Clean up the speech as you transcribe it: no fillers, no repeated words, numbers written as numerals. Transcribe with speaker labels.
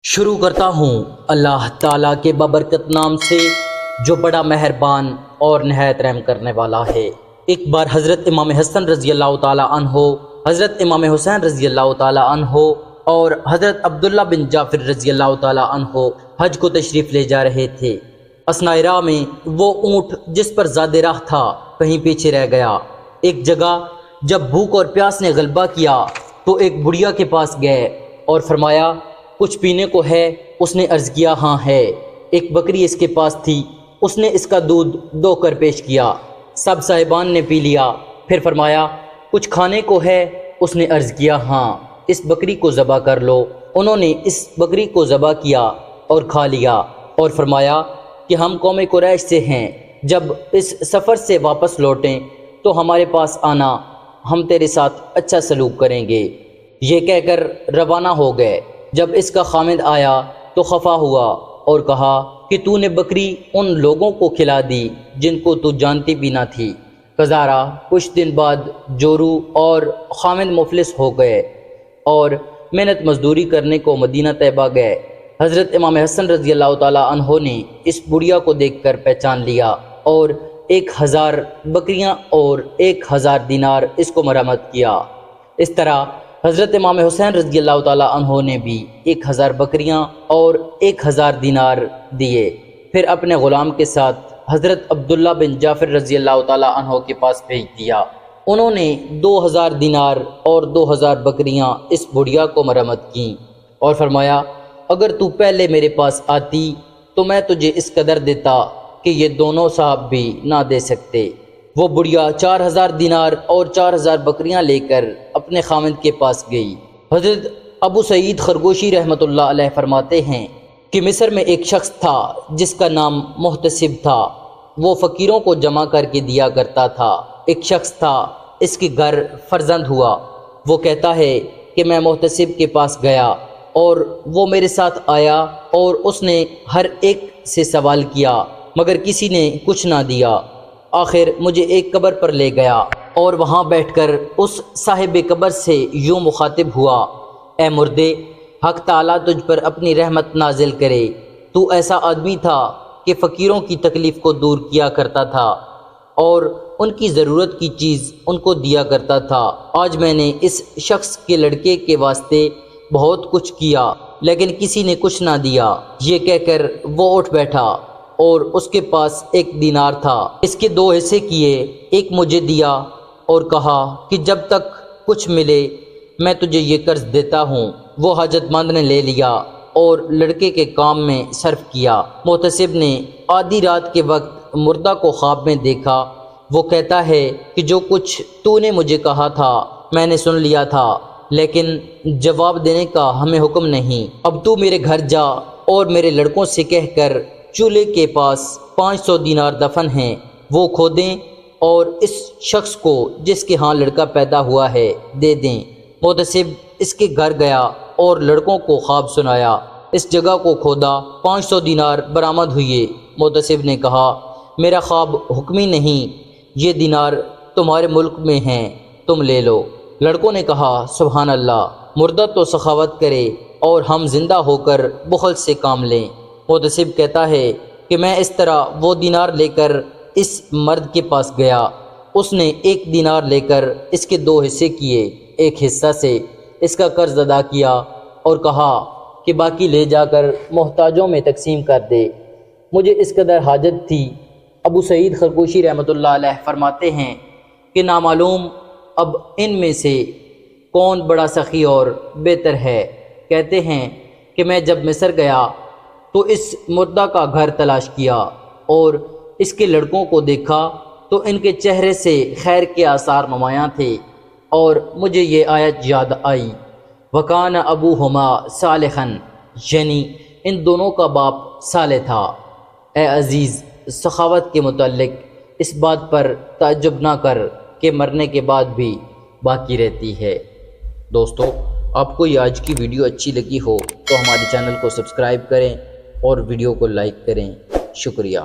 Speaker 1: شروع کرتا ہوں اللہ تعالیٰ کے بابرکت نام سے جو بڑا مہربان اور نہایت رحم کرنے والا ہے۔ ایک بار حضرت امام حسن رضی اللہ تعالیٰ عنہ، حضرت امام حسین رضی اللہ تعالیٰ عنہ اور حضرت عبداللہ بن جعفر رضی اللہ تعالیٰ عنہ حج کو تشریف لے جا رہے تھے۔ اثناء راہ میں وہ اونٹ جس پر زاد راہ تھا کہیں پیچھے رہ گیا۔ ایک جگہ جب بھوک اور پیاس نے غلبہ کیا تو ایک بڑھیا کے پاس گئے اور فرمایا کچھ پینے کو ہے؟ اس نے عرض کیا ہاں ہے۔ ایک بکری اس کے پاس تھی، اس نے اس کا دودھ دو کر پیش کیا، سب صاحبان نے پی لیا۔ پھر فرمایا کچھ کھانے کو ہے؟ اس نے عرض کیا ہاں، اس بکری کو ذبح کر لو۔ انہوں نے اس بکری کو ذبح کیا اور کھا لیا اور فرمایا کہ ہم قوم قریش سے ہیں، جب اس سفر سے واپس لوٹیں تو ہمارے پاس آنا، ہم تیرے ساتھ اچھا سلوک کریں گے۔ یہ کہہ کر روانہ ہو گئے۔ جب اس کا خامد آیا تو خفا ہوا اور کہا کہ تو نے بکری ان لوگوں کو کھلا دی جن کو تو جانتی بھی نہ تھی۔ گزارا کچھ دن بعد جورو اور خامد مفلس ہو گئے اور محنت مزدوری کرنے کو مدینہ طیبہ گئے۔ حضرت امام حسن رضی اللہ تعالیٰ عنہ نے اس بڑھیا کو دیکھ کر پہچان لیا اور 1000 بکریاں اور 1000 دینار اس کو مرمت کیا۔ اس طرح حضرت امام حسین رضی اللہ تعالیٰ عنہ نے بھی 1000 بکریاں اور 1000 دینار دیے۔ پھر اپنے غلام کے ساتھ حضرت عبداللہ بن جعفر رضی اللہ تعالیٰ عنہ کے پاس بھیج دیا۔ انہوں نے 2000 دینار اور 2000 بکریاں اس بڑھیا کو مرمت کیں اور فرمایا اگر تو پہلے میرے پاس آتی تو میں تجھے اس قدر دیتا کہ یہ دونوں صاحب بھی نہ دے سکتے۔ وہ بڑھیا 4000 دینار اور 4000 بکریاں لے کر اپنے خامد کے پاس گئی۔ حضرت ابو سعید خرگوشی رحمۃ اللہ علیہ فرماتے ہیں کہ مصر میں ایک شخص تھا جس کا نام محتسب تھا۔ وہ فقیروں کو جمع کر کے دیا کرتا تھا۔ ایک شخص تھا، اس کے گھر فرزند ہوا۔ وہ کہتا ہے کہ میں محتسب کے پاس گیا اور وہ میرے ساتھ آیا اور اس نے ہر ایک سے سوال کیا مگر کسی نے کچھ نہ دیا۔ آخر مجھے ایک قبر پر لے گیا اور وہاں بیٹھ کر اس صاحب قبر سے یوں مخاطب ہوا، اے مردے، حق تعالیٰ تجھ پر اپنی رحمت نازل کرے۔ تو ایسا آدمی تھا کہ فقیروں کی تکلیف کو دور کیا کرتا تھا اور ان کی ضرورت کی چیز ان کو دیا کرتا تھا۔ آج میں نے اس شخص کے لڑکے کے واسطے بہت کچھ کیا لیکن کسی نے کچھ نہ دیا۔ یہ کہہ کر وہ اٹھ بیٹھا اور اس کے پاس 1 دینار تھا۔ اس کے 2 حصے کیے، ایک مجھے دیا اور کہا کہ جب تک کچھ ملے میں تجھے یہ قرض دیتا ہوں۔ وہ حاجت مند نے لے لیا اور لڑکے کے کام میں صرف کیا۔ محتسب نے آدھی رات کے وقت مردہ کو خواب میں دیکھا۔ وہ کہتا ہے کہ جو کچھ تو نے مجھے کہا تھا میں نے سن لیا تھا لیکن جواب دینے کا ہمیں حکم نہیں۔ اب تو میرے گھر جا اور میرے لڑکوں سے کہہ کر چولہے کے پاس 500 دینار دفن ہیں وہ کھودیں اور اس شخص کو جس کے ہاں لڑکا پیدا ہوا ہے دے دیں۔ محتسب اس کے گھر گیا اور لڑکوں کو خواب سنایا۔ اس جگہ کو کھودا، 500 دینار برآمد ہوئے۔ محتسب نے کہا میرا خواب حکمی نہیں، یہ دینار تمہارے ملک میں ہیں، تم لے لو۔ لڑکوں نے کہا سبحان اللہ، مردہ تو سخاوت کرے اور ہم زندہ ہو کر بخل سے کام لیں۔ محتسب کہتا ہے کہ میں اس طرح وہ دینار لے کر اس مرد کے پاس گیا۔ اس نے 1 دینار لے کر اس کے 2 حصے کیے، ایک حصہ سے اس کا قرض ادا کیا اور کہا کہ باقی لے جا کر محتاجوں میں تقسیم کر دے، مجھے اس قدر حاجت تھی۔ ابو سعید خرگوشی رحمۃ اللہ علیہ فرماتے ہیں کہ نامعلوم اب ان میں سے کون بڑا سخی اور بہتر ہے۔ کہتے ہیں کہ میں جب مصر گیا تو اس مردہ کا گھر تلاش کیا اور اس کے لڑکوں کو دیکھا تو ان کے چہرے سے خیر کے آثار نمایاں تھے اور مجھے یہ آیت یاد آئی، وَكَانَ أَبُوهُمَا صَالِحًا، یعنی ان دونوں کا باپ صالح تھا۔ اے عزیز، سخاوت کے متعلق اس بات پر تعجب نہ کر کہ مرنے کے بعد بھی باقی رہتی ہے۔ دوستو، آپ کو یہ آج کی ویڈیو اچھی لگی ہو تو ہمارے چینل کو سبسکرائب کریں اور ویڈیو کو لائک کریں۔ شکریہ۔